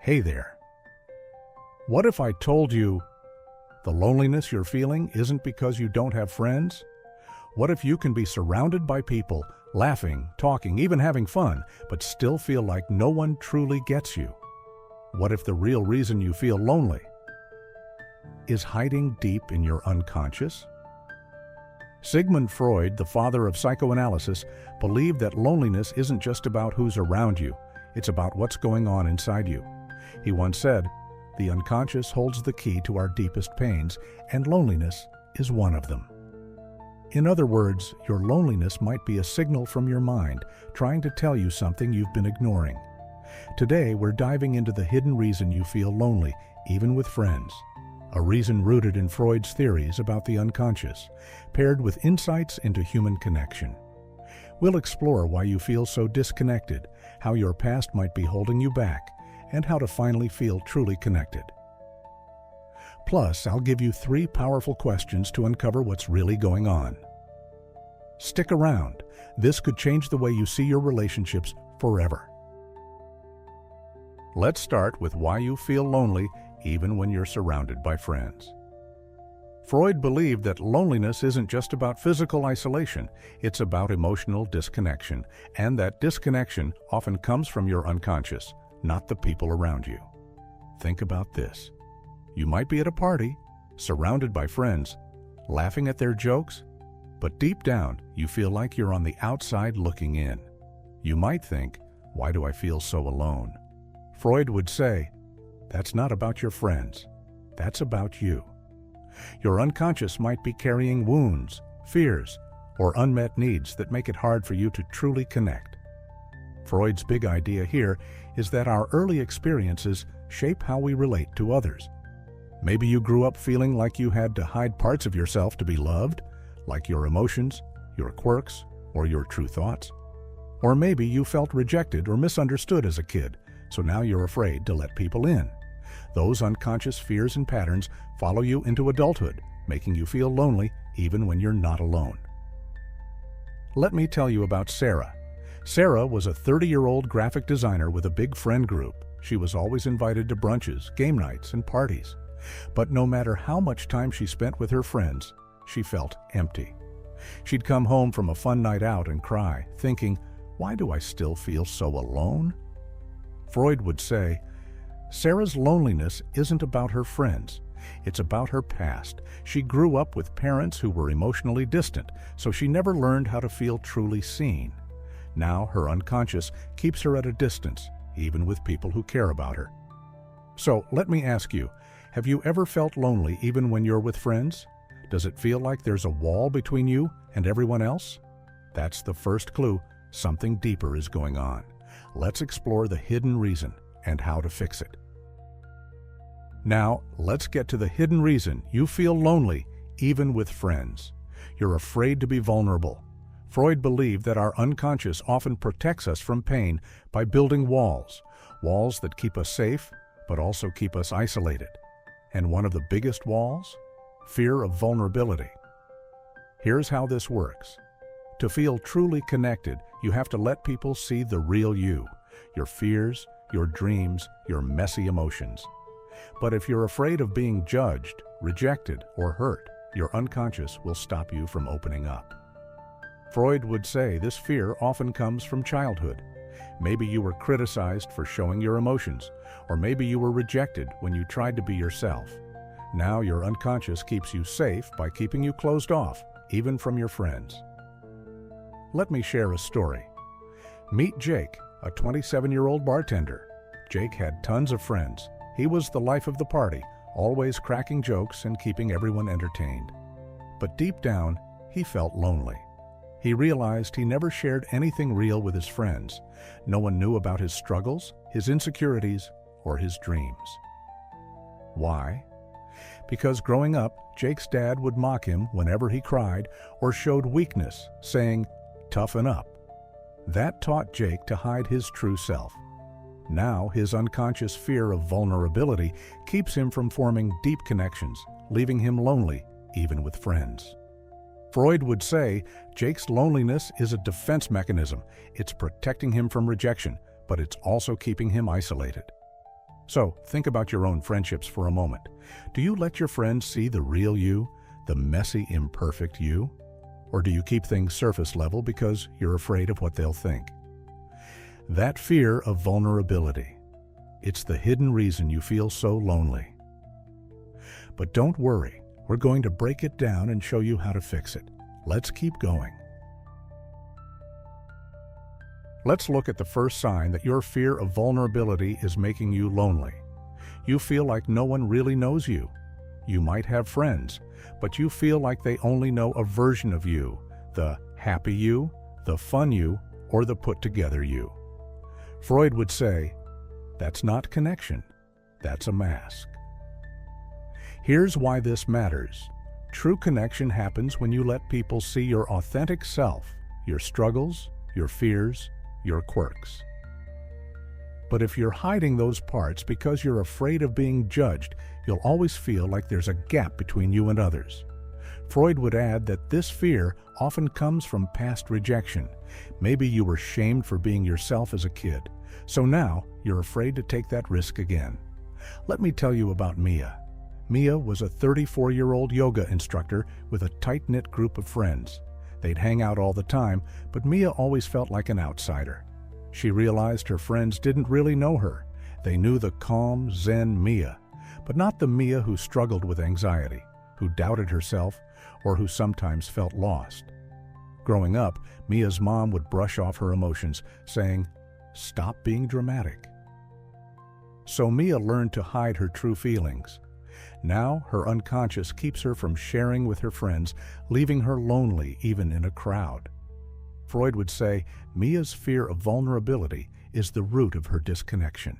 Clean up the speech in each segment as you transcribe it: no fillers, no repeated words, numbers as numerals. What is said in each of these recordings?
Hey there. What if I told you the loneliness you're feeling isn't because you don't have friends? What if you can be surrounded by people, laughing, talking, even having fun, but still feel like no one truly gets you? What if the real reason you feel lonely is hiding deep in your unconscious? Sigmund Freud, the father of psychoanalysis, believed that loneliness isn't just about who's around you, it's about what's going on inside you. He once said, "The unconscious holds the key to our deepest pains, and loneliness is one of them." In other words, your loneliness might be a signal from your mind trying to tell you something you've been ignoring. Today, we're diving into the hidden reason you feel lonely, even with friends. A reason rooted in Freud's theories about the unconscious, paired with insights into human connection. We'll explore why you feel so disconnected, how your past might be holding you back, and how to finally feel truly connected. Plus, I'll give you 3 powerful questions to uncover what's really going on. Stick around. This could change the way you see your relationships forever. Let's start with why you feel lonely even when you're surrounded by friends. Freud believed that loneliness isn't just about physical isolation, it's about emotional disconnection, and that disconnection often comes from your unconscious, not the people around you. Think about this. You might be at a party, surrounded by friends, laughing at their jokes, but deep down, you feel like you're on the outside looking in. You might think, "Why do I feel so alone?" Freud would say, "That's not about your friends. That's about you." Your unconscious might be carrying wounds, fears, or unmet needs that make it hard for you to truly connect. Freud's big idea here is that our early experiences shape how we relate to others. Maybe you grew up feeling like you had to hide parts of yourself to be loved, like your emotions, your quirks, or your true thoughts. Or maybe you felt rejected or misunderstood as a kid, so now you're afraid to let people in. Those unconscious fears and patterns follow you into adulthood, making you feel lonely even when you're not alone. Let me tell you about Sarah. Sarah was a 30-year-old graphic designer with a big friend group. She was always invited to brunches, game nights, and parties. But no matter how much time she spent with her friends, she felt empty. She'd come home from a fun night out and cry, thinking, "Why do I still feel so alone?" Freud would say, Sarah's loneliness isn't about her friends. It's about her past. She grew up with parents who were emotionally distant, so she never learned how to feel truly seen. Now her unconscious keeps her at a distance, even with people who care about her. So let me ask you, have you ever felt lonely even when you're with friends? Does it feel like there's a wall between you and everyone else? That's the first clue something deeper is going on. Let's explore the hidden reason and how to fix it. Now, let's get to the hidden reason you feel lonely even with friends. You're afraid to be vulnerable. Freud believed that our unconscious often protects us from pain by building walls that keep us safe, but also keep us isolated. And one of the biggest walls? Fear of vulnerability. Here's how this works. To feel truly connected, you have to let people see the real you, your fears, your dreams, your messy emotions. But if you're afraid of being judged, rejected, or hurt, your unconscious will stop you from opening up. Freud would say this fear often comes from childhood. Maybe you were criticized for showing your emotions, or maybe you were rejected when you tried to be yourself. Now your unconscious keeps you safe by keeping you closed off, even from your friends. Let me share a story. Meet Jake, a 27-year-old bartender. Jake had tons of friends. He was the life of the party, always cracking jokes and keeping everyone entertained. But deep down, he felt lonely. He realized he never shared anything real with his friends. No one knew about his struggles, his insecurities, or his dreams. Why? Because growing up, Jake's dad would mock him whenever he cried or showed weakness, saying, "Toughen up." That taught Jake to hide his true self. Now, his unconscious fear of vulnerability keeps him from forming deep connections, leaving him lonely, even with friends. Freud would say Jake's loneliness is a defense mechanism. It's protecting him from rejection, but it's also keeping him isolated. So, think about your own friendships for a moment. Do you let your friends see the real you, the messy, imperfect you? Or do you keep things surface level because you're afraid of what they'll think? That fear of vulnerability. It's the hidden reason you feel so lonely. But don't worry, we're going to break it down and show you how to fix it. Let's keep going. Let's look at the first sign that your fear of vulnerability is making you lonely. You feel like no one really knows you. You might have friends, but you feel like they only know a version of you, the happy you, the fun you, or the put-together you. Freud would say, that's not connection, that's a mask. Here's why this matters. True connection happens when you let people see your authentic self, your struggles, your fears, your quirks. But if you're hiding those parts because you're afraid of being judged, you'll always feel like there's a gap between you and others. Freud would add that this fear often comes from past rejection. Maybe you were shamed for being yourself as a kid, so now you're afraid to take that risk again. Let me tell you about Mia. Mia was a 34-year-old yoga instructor with a tight-knit group of friends. They'd hang out all the time, but Mia always felt like an outsider. She realized her friends didn't really know her. They knew the calm, zen Mia, but not the Mia who struggled with anxiety, who doubted herself, or who sometimes felt lost. Growing up, Mia's mom would brush off her emotions, saying, "Stop being dramatic." So Mia learned to hide her true feelings. Now, her unconscious keeps her from sharing with her friends, leaving her lonely even in a crowd. Freud would say Mia's fear of vulnerability is the root of her disconnection.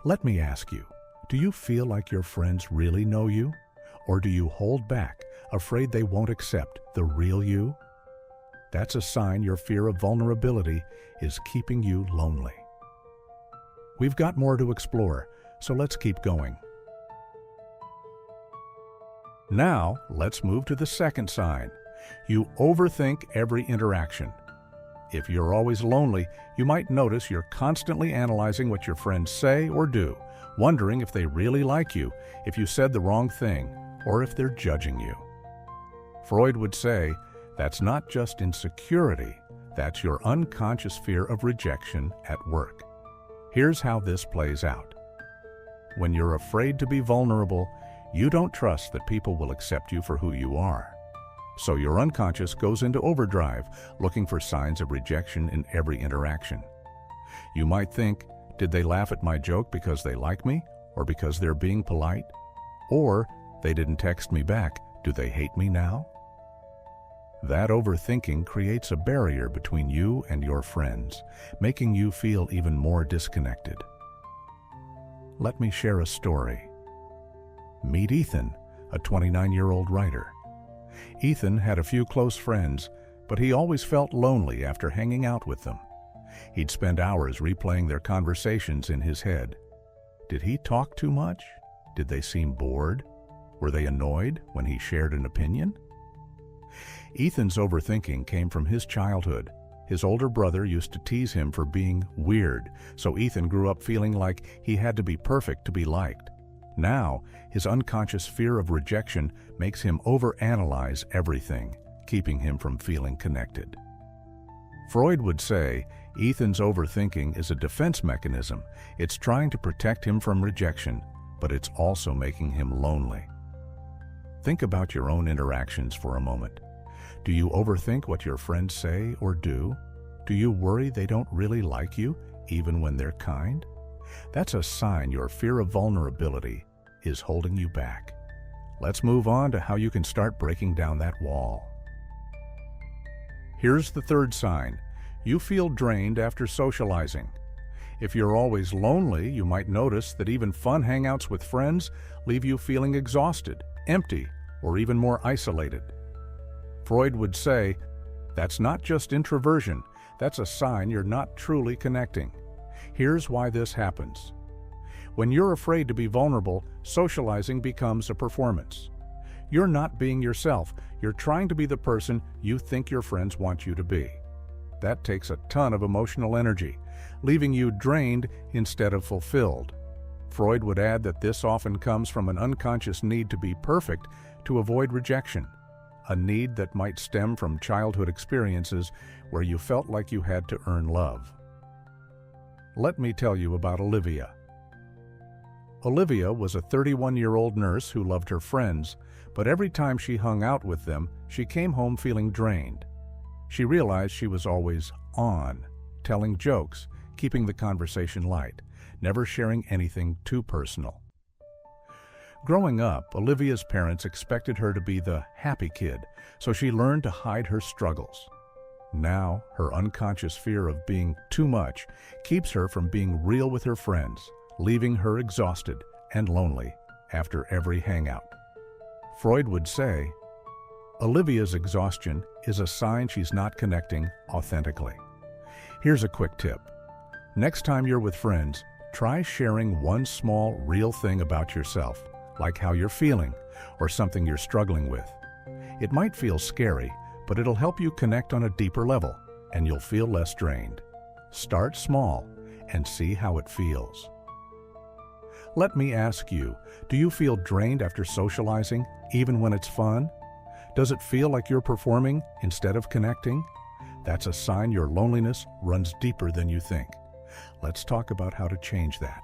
Let me ask you, do you feel like your friends really know you? Or do you hold back, afraid they won't accept the real you? That's a sign your fear of vulnerability is keeping you lonely. We've got more to explore, so let's keep going. Now, let's move to the second sign. You overthink every interaction. If you're always lonely, you might notice you're constantly analyzing what your friends say or do, wondering if they really like you, if you said the wrong thing, or if they're judging you. Freud would say, that's not just insecurity, that's your unconscious fear of rejection at work. Here's how this plays out. When you're afraid to be vulnerable, you don't trust that people will accept you for who you are. So your unconscious goes into overdrive, looking for signs of rejection in every interaction. You might think, did they laugh at my joke because they like me, or because they're being polite? Or, they didn't text me back, do they hate me now? That overthinking creates a barrier between you and your friends, making you feel even more disconnected. Let me share a story. Meet Ethan, a 29-year-old writer. Ethan had a few close friends, but he always felt lonely after hanging out with them. He'd spend hours replaying their conversations in his head. Did he talk too much? Did they seem bored? Were they annoyed when he shared an opinion? Ethan's overthinking came from his childhood. His older brother used to tease him for being weird, so Ethan grew up feeling like he had to be perfect to be liked. Now, his unconscious fear of rejection makes him overanalyze everything, keeping him from feeling connected. Freud would say Ethan's overthinking is a defense mechanism. It's trying to protect him from rejection, but it's also making him lonely. Think about your own interactions for a moment. Do you overthink what your friends say or do? Do you worry they don't really like you, even when they're kind? That's a sign your fear of vulnerability is holding you back. Let's move on to how you can start breaking down that wall. Here's the third sign. You feel drained after socializing. If you're always lonely, you might notice that even fun hangouts with friends leave you feeling exhausted, empty, or even more isolated. Freud would say, that's not just introversion, that's a sign you're not truly connecting. Here's why this happens. When you're afraid to be vulnerable, socializing becomes a performance. You're not being yourself, you're trying to be the person you think your friends want you to be. That takes a ton of emotional energy, leaving you drained instead of fulfilled. Freud would add that this often comes from an unconscious need to be perfect to avoid rejection, a need that might stem from childhood experiences where you felt like you had to earn love. Let me tell you about Olivia. Olivia was a 31-year-old nurse who loved her friends, but every time she hung out with them, she came home feeling drained. She realized she was always on, telling jokes, keeping the conversation light, never sharing anything too personal. Growing up, Olivia's parents expected her to be the happy kid, so she learned to hide her struggles. Now, her unconscious fear of being too much keeps her from being real with her friends, leaving her exhausted and lonely after every hangout. Freud would say, Olivia's exhaustion is a sign she's not connecting authentically. Here's a quick tip. Next time you're with friends, try sharing one small, real thing about yourself, like how you're feeling or something you're struggling with. It might feel scary, but it'll help you connect on a deeper level, and you'll feel less drained. Start small and see how it feels. Let me ask you, do you feel drained after socializing, even when it's fun? Does it feel like you're performing instead of connecting? That's a sign your loneliness runs deeper than you think. Let's talk about how to change that.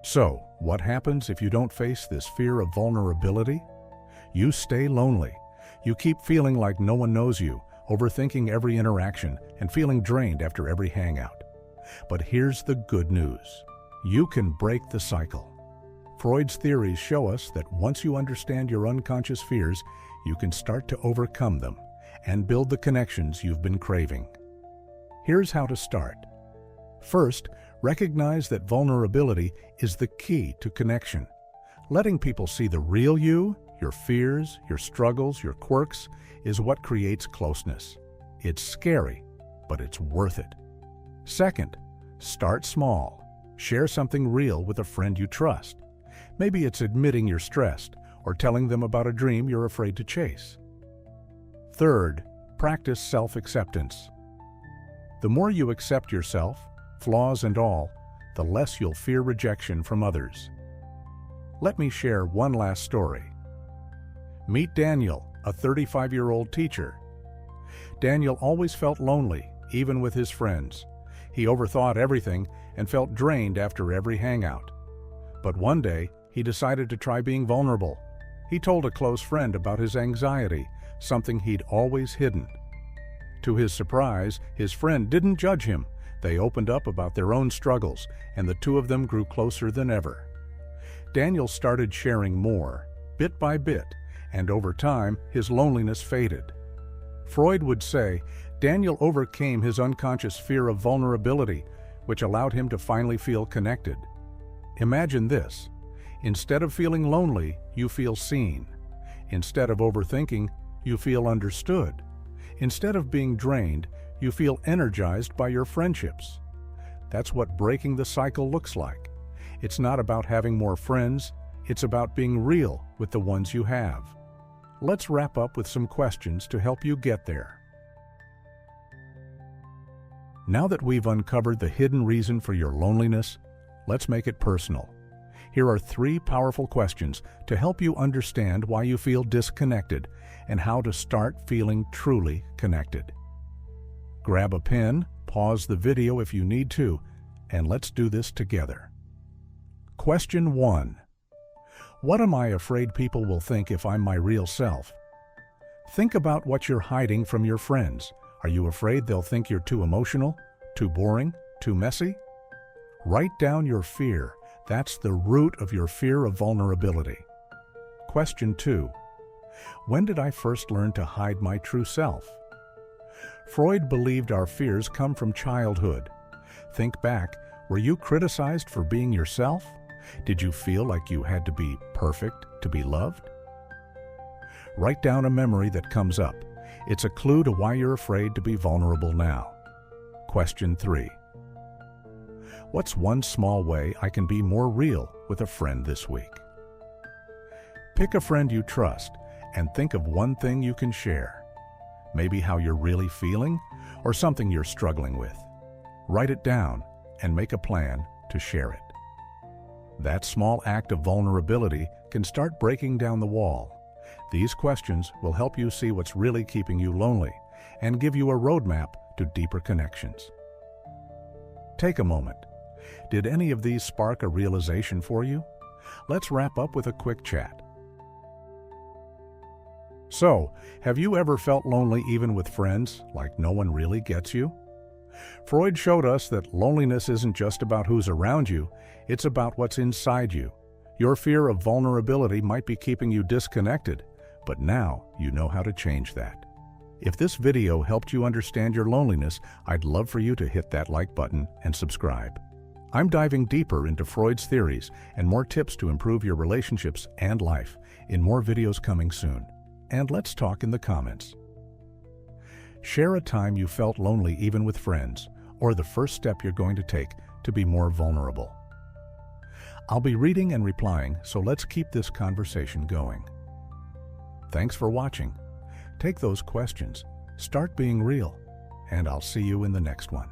So, what happens if you don't face this fear of vulnerability? You stay lonely. You keep feeling like no one knows you, overthinking every interaction, and feeling drained after every hangout. But here's the good news. You can break the cycle. Freud's theories show us that once you understand your unconscious fears, you can start to overcome them and build the connections you've been craving. Here's how to start. First, recognize that vulnerability is the key to connection. Letting people see the real you, your fears, your struggles, your quirks, is what creates closeness. It's scary, but it's worth it. Second, start small. Share something real with a friend you trust. Maybe it's admitting you're stressed or telling them about a dream you're afraid to chase. Third, practice self-acceptance. The more you accept yourself, flaws and all, the less you'll fear rejection from others. Let me share one last story. Meet Daniel, a 35-year-old teacher. Daniel always felt lonely, even with his friends. He overthought everything and felt drained after every hangout. But one day, he decided to try being vulnerable. He told a close friend about his anxiety, something he'd always hidden. To his surprise, his friend didn't judge him. They opened up about their own struggles, and the two of them grew closer than ever. Daniel started sharing more, bit by bit, and over time, his loneliness faded. Freud would say, Daniel overcame his unconscious fear of vulnerability, which allowed him to finally feel connected. Imagine this. Instead of feeling lonely, you feel seen. Instead of overthinking, you feel understood. Instead of being drained, you feel energized by your friendships. That's what breaking the cycle looks like. It's not about having more friends, it's about being real with the ones you have. Let's wrap up with some questions to help you get there. Now that we've uncovered the hidden reason for your loneliness, let's make it personal. Here are 3 powerful questions to help you understand why you feel disconnected and how to start feeling truly connected. Grab a pen, pause the video if you need to, and let's do this together. Question 1. What am I afraid people will think if I'm my real self? Think about what you're hiding from your friends. Are you afraid they'll think you're too emotional, too boring, too messy? Write down your fear. That's the root of your fear of vulnerability. Question 2. When did I first learn to hide my true self? Freud believed our fears come from childhood. Think back, were you criticized for being yourself? Did you feel like you had to be perfect to be loved? Write down a memory that comes up. It's a clue to why you're afraid to be vulnerable now. Question 3. What's one small way I can be more real with a friend this week? Pick a friend you trust and think of one thing you can share. Maybe how you're really feeling or something you're struggling with. Write it down and make a plan to share it. That small act of vulnerability can start breaking down the wall. These questions will help you see what's really keeping you lonely and give you a roadmap to deeper connections. Take a moment. Did any of these spark a realization for you? Let's wrap up with a quick chat. So, have you ever felt lonely even with friends, like no one really gets you? Freud showed us that loneliness isn't just about who's around you, it's about what's inside you. Your fear of vulnerability might be keeping you disconnected, but now you know how to change that. If this video helped you understand your loneliness, I'd love for you to hit that like button and subscribe. I'm diving deeper into Freud's theories and more tips to improve your relationships and life in more videos coming soon. And let's talk in the comments. Share a time you felt lonely even with friends, or the first step you're going to take to be more vulnerable. I'll be reading and replying, so let's keep this conversation going. Thanks for watching. Take those questions, start being real, and I'll see you in the next one.